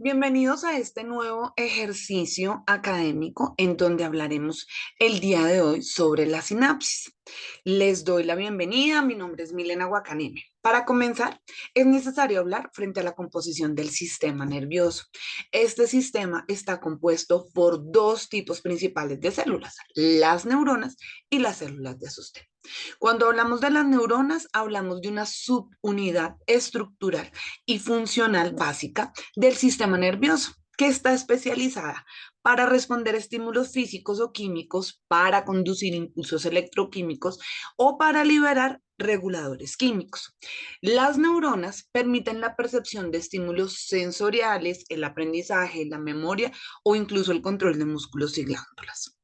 Bienvenidos a este nuevo ejercicio académico en donde hablaremos el día de hoy sobre la sinapsis. Les doy la bienvenida, mi nombre es Milena Guacaneme. Para comenzar, es necesario hablar frente a la composición del sistema nervioso. Este sistema está compuesto por dos tipos principales de células, las neuronas y las células de sostén. Cuando hablamos de las neuronas, hablamos de una subunidad estructural y funcional básica del sistema nervioso, que está especializada para responder a estímulos físicos o químicos, para conducir impulsos electroquímicos o para liberar reguladores químicos. Las neuronas permiten la percepción de estímulos sensoriales, el aprendizaje, la memoria o incluso el control de músculos y glándulas.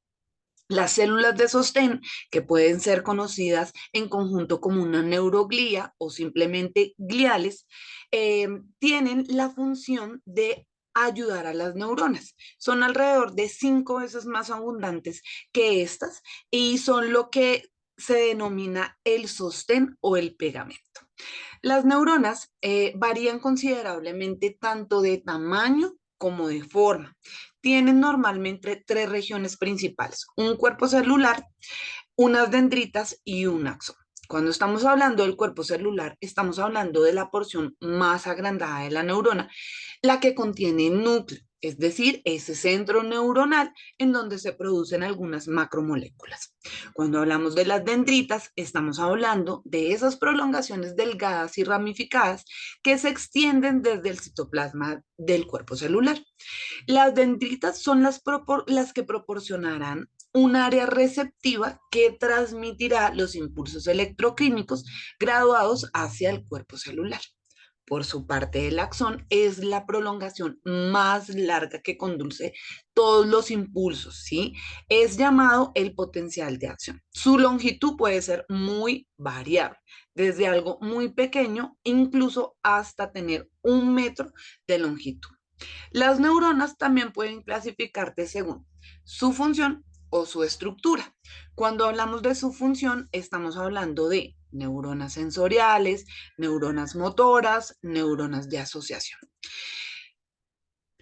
Las células de sostén, que pueden ser conocidas en conjunto como una neuroglía o simplemente gliales, tienen la función de ayudar a las neuronas. Son alrededor de 5 veces más abundantes que estas y son lo que se denomina el sostén o el pegamento. Las neuronas varían considerablemente tanto de tamaño como de forma. Tienen normalmente tres regiones principales: un cuerpo celular, unas dendritas y un axón. Cuando estamos hablando del cuerpo celular, estamos hablando de la porción más agrandada de la neurona, la que contiene núcleo, es decir, ese centro neuronal en donde se producen algunas macromoléculas. Cuando hablamos de las dendritas, estamos hablando de esas prolongaciones delgadas y ramificadas que se extienden desde el citoplasma del cuerpo celular. Las dendritas son las que proporcionarán un área receptiva que transmitirá los impulsos electroquímicos graduados hacia el cuerpo celular. Por su parte, el axón es la prolongación más larga que conduce todos los impulsos, ¿sí? Es llamado el potencial de acción. Su longitud puede ser muy variable, desde algo muy pequeño, incluso hasta tener 1 metro de longitud. Las neuronas también pueden clasificarte según su función o su estructura. Cuando hablamos de su función, estamos hablando de neuronas sensoriales, neuronas motoras, neuronas de asociación.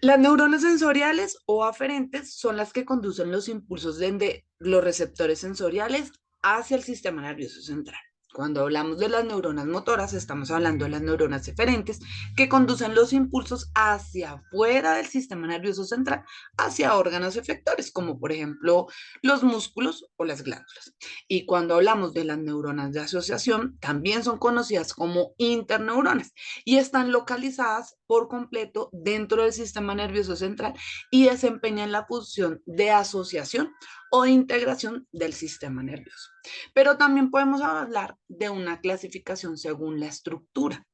Las neuronas sensoriales o aferentes son las que conducen los impulsos de los receptores sensoriales hacia el sistema nervioso central. Cuando hablamos de las neuronas motoras, estamos hablando de las neuronas eferentes que conducen los impulsos hacia afuera del sistema nervioso central, hacia órganos efectores, como por ejemplo los músculos o las glándulas. Y cuando hablamos de las neuronas de asociación, también son conocidas como interneuronas y están localizadas por completo dentro del sistema nervioso central y desempeñan la función de asociación o de integración del sistema nervioso. Pero también podemos hablar de una clasificación según la estructura.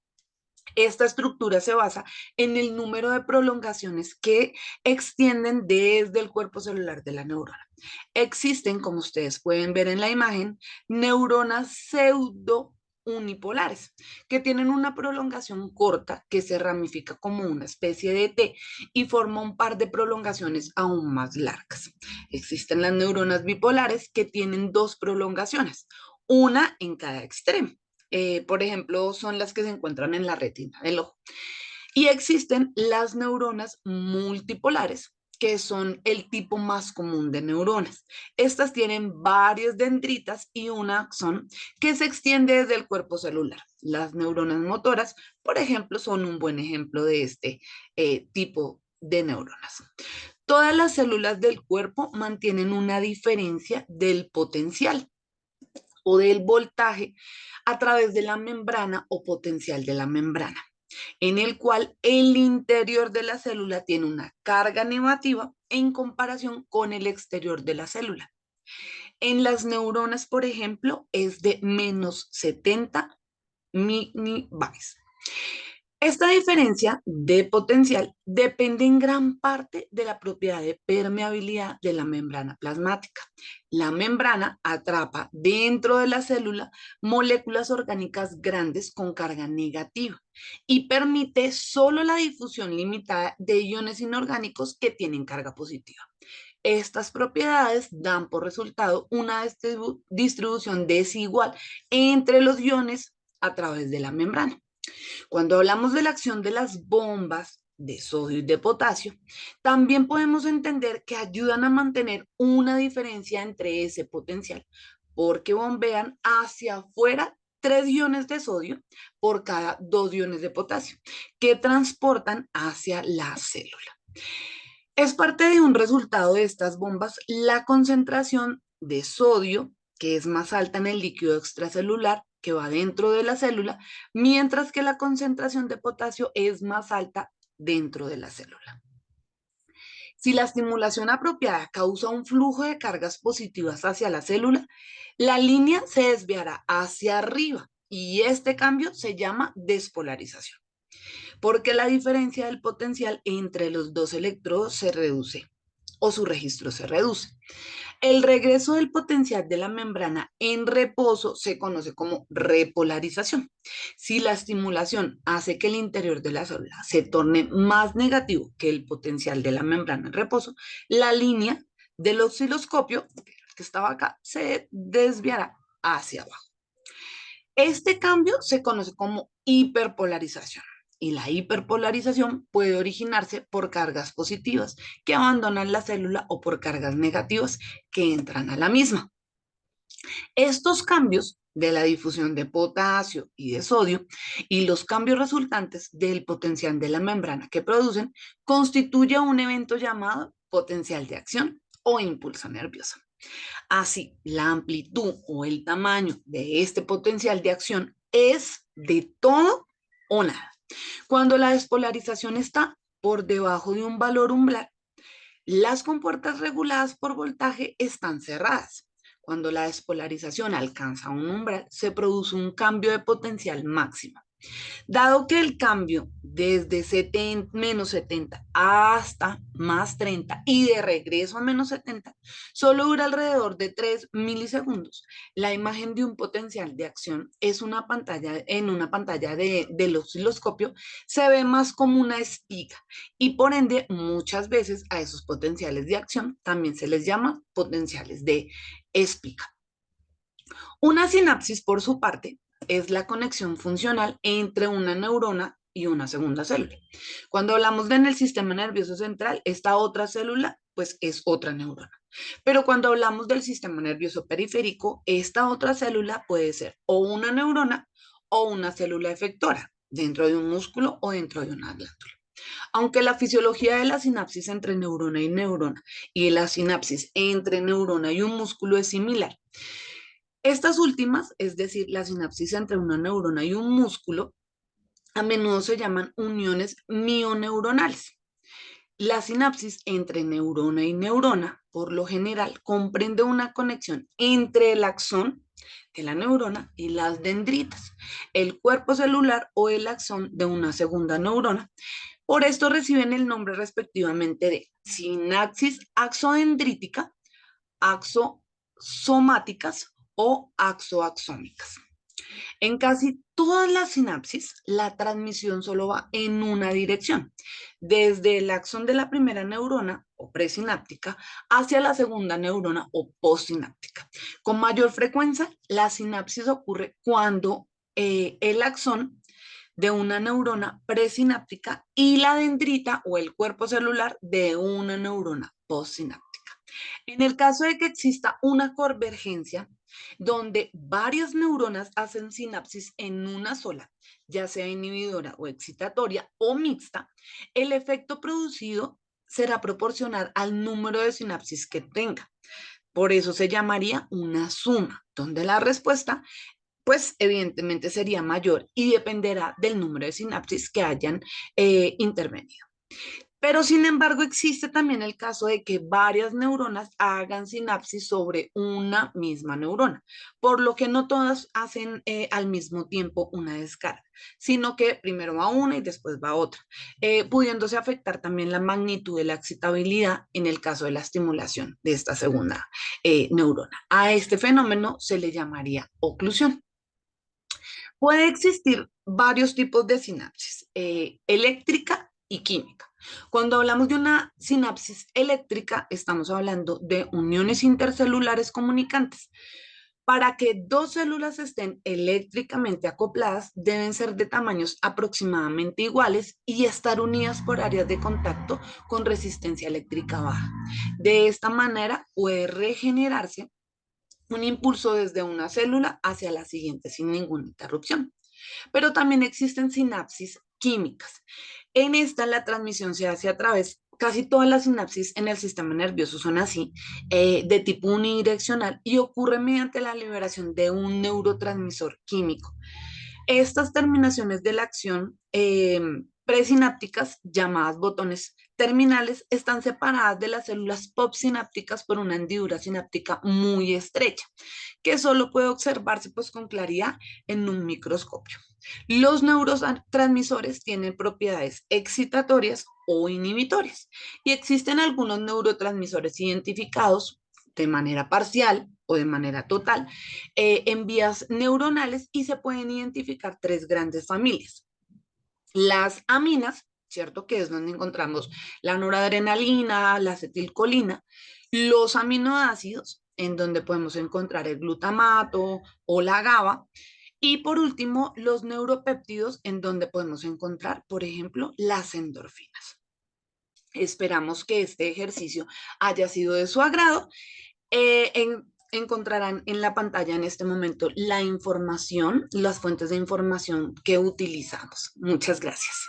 Esta estructura se basa en el número de prolongaciones que extienden desde el cuerpo celular de la neurona. Existen, como ustedes pueden ver en la imagen, neuronas pseudo unipolares, que tienen una prolongación corta que se ramifica como una especie de T y forma un par de prolongaciones aún más largas. Existen las neuronas bipolares que tienen dos prolongaciones, una en cada extremo. Por ejemplo, son las que se encuentran en la retina del ojo. Y existen las neuronas multipolares, que son el tipo más común de neuronas. Estas tienen varias dendritas y un axón que se extiende desde el cuerpo celular. Las neuronas motoras, por ejemplo, son un buen ejemplo de este tipo de neuronas. Todas las células del cuerpo mantienen una diferencia del potencial o del voltaje a través de la membrana o potencial de la membrana, en el cual el interior de la célula tiene una carga negativa en comparación con el exterior de la célula. En las neuronas, por ejemplo, es de -70 millibytes. Esta diferencia de potencial depende en gran parte de la propiedad de permeabilidad de la membrana plasmática. La membrana atrapa dentro de la célula moléculas orgánicas grandes con carga negativa y permite solo la difusión limitada de iones inorgánicos que tienen carga positiva. Estas propiedades dan por resultado una distribución desigual entre los iones a través de la membrana. Cuando hablamos de la acción de las bombas de sodio y de potasio, también podemos entender que ayudan a mantener una diferencia entre ese potencial, porque bombean hacia afuera 3 iones de sodio por cada 2 iones de potasio, que transportan hacia la célula. Es parte de un resultado de estas bombas la concentración de sodio, que es más alta en el líquido extracelular que va dentro de la célula, mientras que la concentración de potasio es más alta dentro de la célula. Si la estimulación apropiada causa un flujo de cargas positivas hacia la célula, la línea se desviará hacia arriba y este cambio se llama despolarización, porque la diferencia del potencial entre los dos electrodos se reduce o su registro se reduce. El regreso del potencial de la membrana en reposo se conoce como repolarización. Si la estimulación hace que el interior de la célula se torne más negativo que el potencial de la membrana en reposo, la línea del osciloscopio, que estaba acá, se desviará hacia abajo. Este cambio se conoce como hiperpolarización y la hiperpolarización puede originarse por cargas positivas que abandonan la célula o por cargas negativas que entran a la misma. Estos cambios de la difusión de potasio y de sodio y los cambios resultantes del potencial de la membrana que producen constituye un evento llamado potencial de acción o impulso nervioso. Así, la amplitud o el tamaño de este potencial de acción es de todo o nada. Cuando la despolarización está por debajo de un valor umbral, las compuertas reguladas por voltaje están cerradas. Cuando la despolarización alcanza un umbral, se produce un cambio de potencial máximo. Dado que el cambio desde menos 70 hasta más 30 y de regreso a menos 70 solo dura alrededor de 3 milisegundos, la imagen de un potencial de acción es en una pantalla del osciloscopio se ve más como una espiga y por ende muchas veces a esos potenciales de acción también se les llama potenciales de espiga. Una sinapsis, por su parte, es la conexión funcional entre una neurona y una segunda célula. Cuando hablamos de en el sistema nervioso central, esta otra célula, pues es otra neurona. Pero cuando hablamos del sistema nervioso periférico, esta otra célula puede ser o una neurona o una célula efectora dentro de un músculo o dentro de una glándula. Aunque la fisiología de la sinapsis entre neurona y neurona y la sinapsis entre neurona y un músculo es similar, estas últimas, es decir, la sinapsis entre una neurona y un músculo, a menudo se llaman uniones mioneuronales. La sinapsis entre neurona y neurona, por lo general, comprende una conexión entre el axón de la neurona y las dendritas, el cuerpo celular o el axón de una segunda neurona. Por esto reciben el nombre respectivamente de sinapsis axodendrítica, axosomáticas o axoaxómicas. En casi todas las sinapsis, la transmisión solo va en una dirección, desde el axón de la primera neurona o presináptica hacia la segunda neurona o postsináptica. Con mayor frecuencia, la sinapsis ocurre cuando el axón de una neurona presináptica y la dendrita o el cuerpo celular de una neurona postsináptica. En el caso de que exista una convergencia, donde varias neuronas hacen sinapsis en una sola, ya sea inhibidora o excitatoria o mixta, el efecto producido será proporcional al número de sinapsis que tenga. Por eso se llamaría una suma, donde la respuesta, pues evidentemente sería mayor y dependerá del número de sinapsis que hayan intervenido. Pero sin embargo, existe también el caso de que varias neuronas hagan sinapsis sobre una misma neurona, por lo que no todas hacen al mismo tiempo una descarga, sino que primero va una y después va otra, pudiéndose afectar también la magnitud de la excitabilidad en el caso de la estimulación de esta segunda neurona. A este fenómeno se le llamaría oclusión. Puede existir varios tipos de sinapsis, eléctrica y química. Cuando hablamos de una sinapsis eléctrica, estamos hablando de uniones intercelulares comunicantes. Para que dos células estén eléctricamente acopladas, deben ser de tamaños aproximadamente iguales y estar unidas por áreas de contacto con resistencia eléctrica baja. De esta manera puede regenerarse un impulso desde una célula hacia la siguiente sin ninguna interrupción. Pero también existen sinapsis químicas. En esta la transmisión se hace a través, casi todas las sinapsis en el sistema nervioso son así, de tipo unidireccional y ocurre mediante la liberación de un neurotransmisor químico. Estas terminaciones de la acción presinápticas, llamadas botones terminales, están separadas de las células postsinápticas por una hendidura sináptica muy estrecha, que solo puede observarse pues, con claridad en un microscopio. Los neurotransmisores tienen propiedades excitatorias o inhibitorias y existen algunos neurotransmisores identificados de manera parcial o de manera total en vías neuronales y se pueden identificar tres grandes familias. Las aminas, ¿cierto? Que es donde encontramos la noradrenalina, la acetilcolina, los aminoácidos, en donde podemos encontrar el glutamato o la GABA, y por último, los neuropéptidos, en donde podemos encontrar, por ejemplo, las endorfinas. Esperamos que este ejercicio haya sido de su agrado. Encontrarán en la pantalla en este momento la información, las fuentes de información que utilizamos. Muchas gracias.